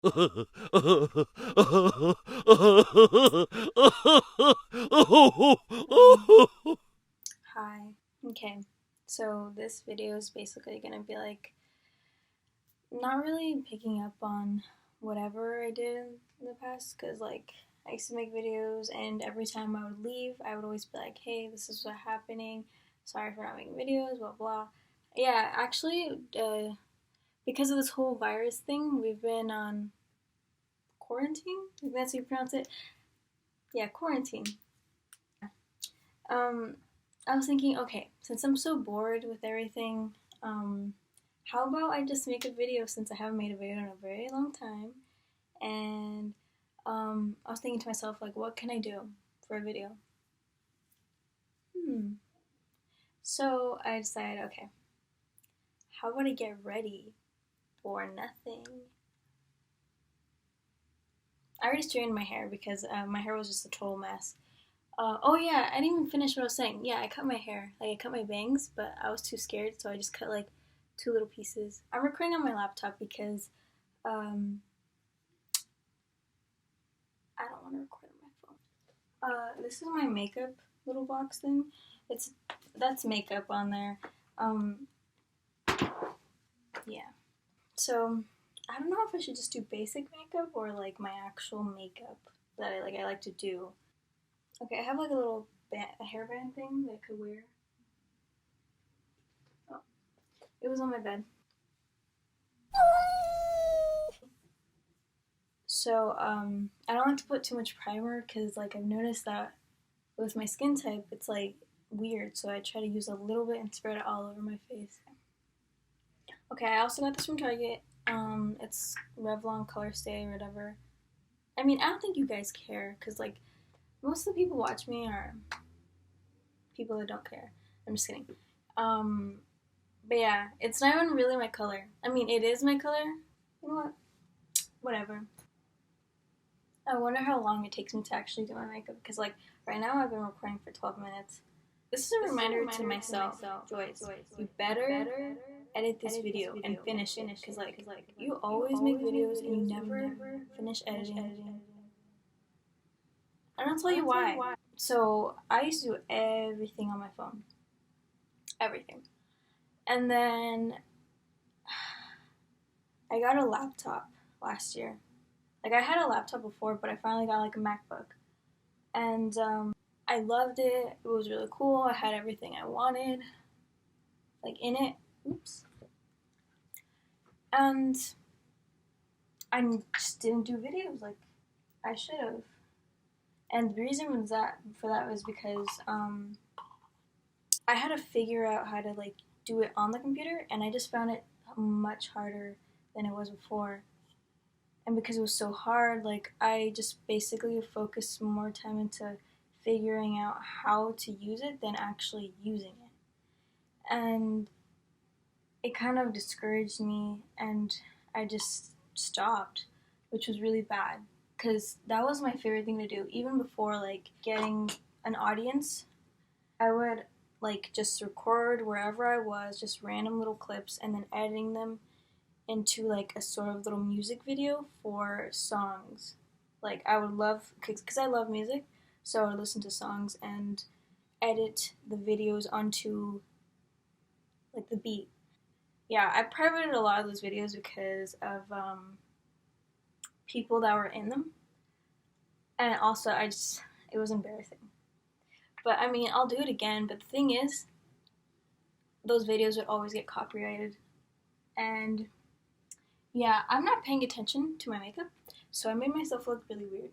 Hi. Okay, so this video is basically gonna be like not really picking up on whatever I did in the past, because like I used to make videos and every time I would leave I would always be like, hey, this is what's happening, sorry for not making videos, blah blah. Yeah, actually, because of this whole virus thing, we've been on quarantine, if that's how you pronounce it. Yeah, quarantine. um I was thinking, okay, since I'm so bored with everything, how about I just make a video, since I haven't made a video in a very long time. And I was thinking to myself, like, what can I do for a video? So I decided, okay, how about I get ready for nothing? I already straightened my hair because my hair was just a total mess. Oh yeah, I didn't even finish what I was saying. Yeah, I cut my hair. Like, I cut my bangs, but I was too scared, so I just cut like 2 little pieces. I'm recording on my laptop because um, I don't want to record on my phone. This is my makeup little box thing. That's makeup on there. Um, yeah. So I don't know if I should just do basic makeup or like my actual makeup that I like to do. Okay, I have like a little a hairband thing that I could wear. Oh, it was on my bed. So I don't like to put too much primer because like I've noticed that with my skin type it's like weird. So I try to use a little bit and spread it all over my face. Okay, I also got this from Target. It's Revlon Color Stay or whatever. I mean, I don't think you guys care because like most of the people watch me are people that don't care. I'm just kidding. Um, but yeah, it's not even really my color. I mean, it is my color. You know what? Whatever. I wonder how long it takes me to actually do my makeup because like right now I've been recording for 12 minutes. This is a reminder to myself, Joyce. You better edit this video and finish it because like you always make videos and you never finish editing. And I'll tell you why. So I used to do everything on my phone. Everything. And then I got a laptop last year. Like, I had a laptop before, but I finally got like a MacBook. And I loved it. It was really cool. I had everything I wanted, like, in it. Oops. And I just didn't do videos like I should have. And the reason was that for that was because I had to figure out how to like do it on the computer, and I just found it much harder than it was before. And because it was so hard, like I just basically focused more time into figuring out how to use it than actually using it. And it kind of discouraged me, and I just stopped, which was really bad because that was my favorite thing to do. Even before like getting an audience, I would like just record wherever I was, just random little clips, and then editing them into like a sort of little music video for songs. Like I would love, because I love music, so I would listen to songs and edit the videos onto like the beat. Yeah, I privated a lot of those videos because of people that were in them, and also it was embarrassing. But I mean, I'll do it again. But the thing is, those videos would always get copyrighted, and yeah, I'm not paying attention to my makeup, so I made myself look really weird.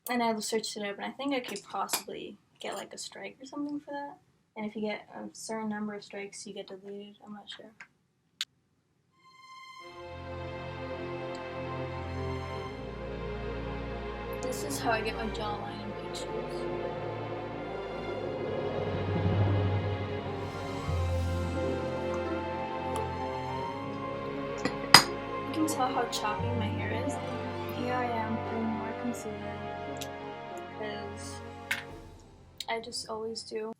And I searched it up, and I think I could possibly get like a strike or something for that. And if you get a certain number of strikes, you get deleted. I'm not sure. This is how I get my jawline in pictures. You can tell how choppy my hair is. Here I am putting more concealer because I just always do.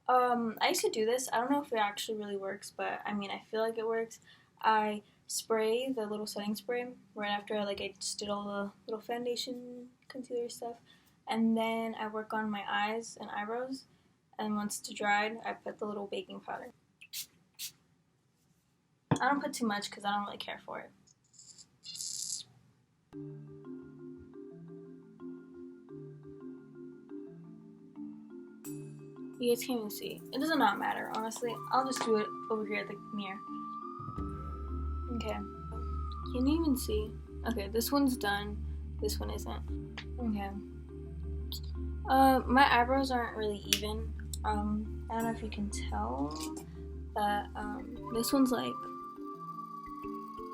I used to do this. I don't know if it actually really works, but I mean, I feel like it works. I spray, the little setting spray, right after I just did all the little foundation, concealer stuff. And then I work on my eyes and eyebrows. And once it's dried, I put the little baking powder. I don't put too much because I don't really care for it. You guys can't even see. It does not matter, honestly. I'll just do it over here at the mirror. Okay. Can you even see? Okay, this one's done. This one isn't. Okay. My eyebrows aren't really even. I don't know if you can tell, but this one's like,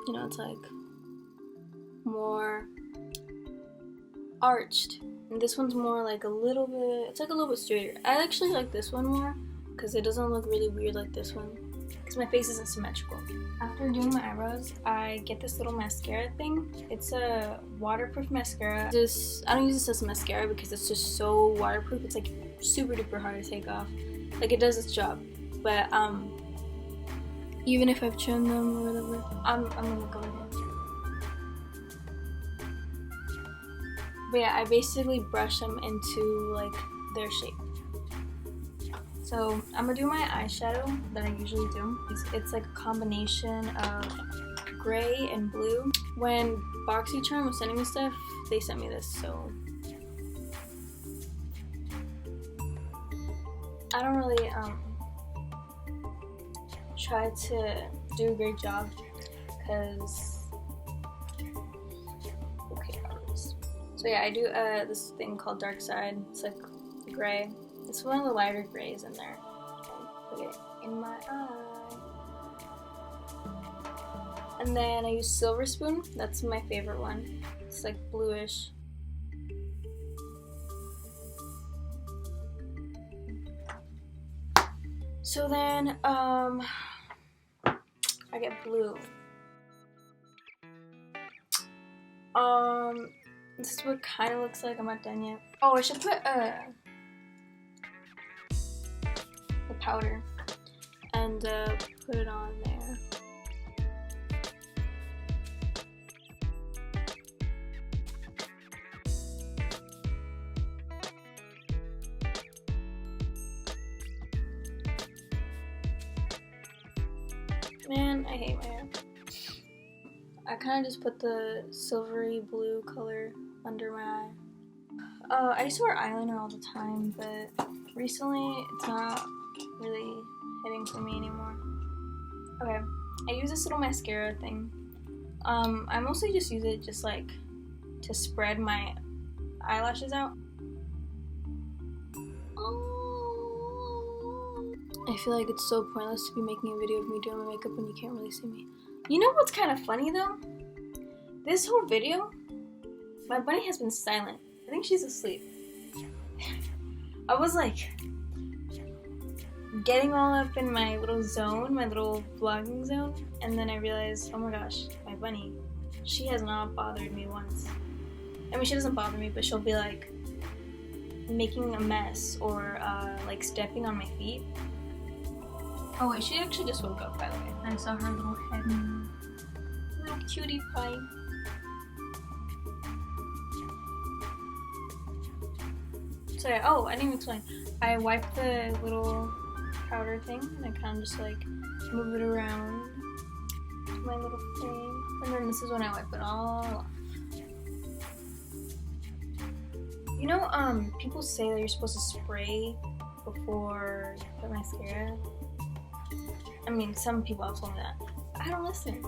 you know, it's like more arched. And this one's more like a little bit, it's like a little bit straighter. I actually like this one more because it doesn't look really weird like this one because my face isn't symmetrical. After doing my eyebrows, I get this little mascara thing. It's a waterproof mascara. I don't use this as a mascara because it's just so waterproof. It's like super duper hard to take off. Like it does its job. But even if I've trimmed them or whatever, I'm gonna go ahead. But yeah, I basically brush them into like their shape. So I'm gonna do my eyeshadow that I usually do. It's like a combination of gray and blue. When BoxyCharm was sending me stuff, they sent me this, so I don't really try to do a great job because so yeah, I do this thing called Dark Side. It's like gray. It's one of the lighter grays in there. Put it in my eye. And then I use Silver Spoon. That's my favorite one. It's like bluish. So then I get blue. This is what it kind of looks like. I'm not done yet. Oh, I should put the powder and put it on there. Man, I hate my hair. I kind of just put the silvery blue color under my eye. I used to wear eyeliner all the time, but recently it's not really hitting for me anymore. Okay, I use this little mascara thing. I mostly just use it just like to spread my eyelashes out. I feel like it's so pointless to be making a video of me doing my makeup when you can't really see me. You know what's kind of funny though? This whole video, my bunny has been silent. I think she's asleep. I was like getting all up in my little zone, my little vlogging zone, and then I realized, oh my gosh, my bunny, she has not bothered me once. I mean, she doesn't bother me, but she'll be like making a mess or like stepping on my feet. Oh wait, she actually just woke up, by the way. I saw her little head. Little cutie pie. So yeah, oh, I didn't even explain. I wipe the little powder thing and I kind of just like move it around to my little thing. And then this is when I wipe it all off. You know, people say that you're supposed to spray before you put mascara. I mean, some people have told me that. I don't listen.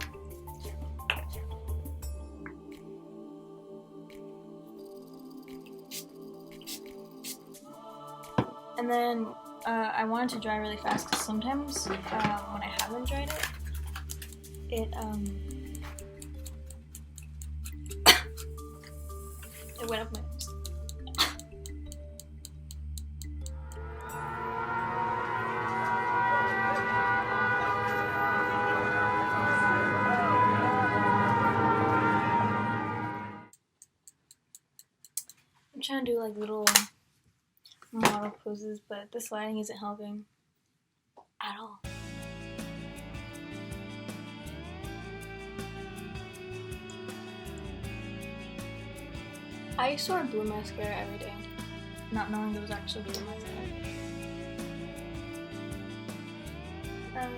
And then I want it to dry really fast because sometimes when I haven't dried it, it went up my nose. I'm trying to do like little model poses, but this lighting isn't helping at all. I used to wear blue mascara every day, not knowing it was actually blue mascara. I'm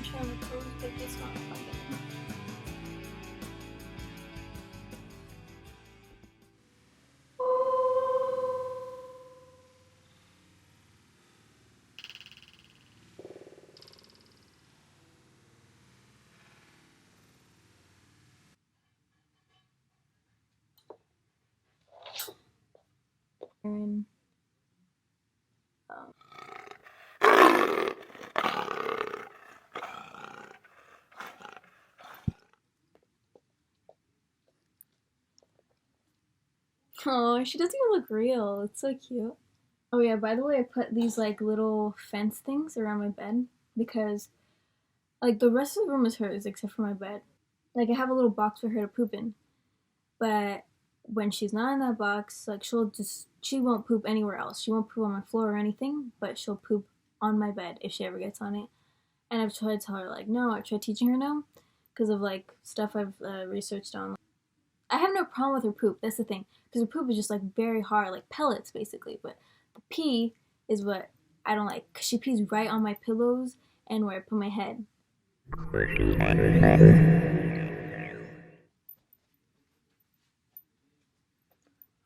trying to close, but it's not plugging. And oh, she doesn't even look real. It's so cute. Oh yeah, by the way, I put these like little fence things around my bed because like the rest of the room is hers except for my bed. Like I have a little box for her to poop in. But when she's not in that box, like she won't poop anywhere else. She won't poop on my floor or anything, but she'll poop on my bed if she ever gets on it. And I've tried to tell her like no. I've tried teaching her no because of like stuff I've researched on. I have no problem with her poop. That's the thing, because her poop is just like very hard, like pellets basically. But the pee is what I don't like, because she pees right on my pillows and where I put my head.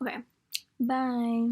Okay, bye.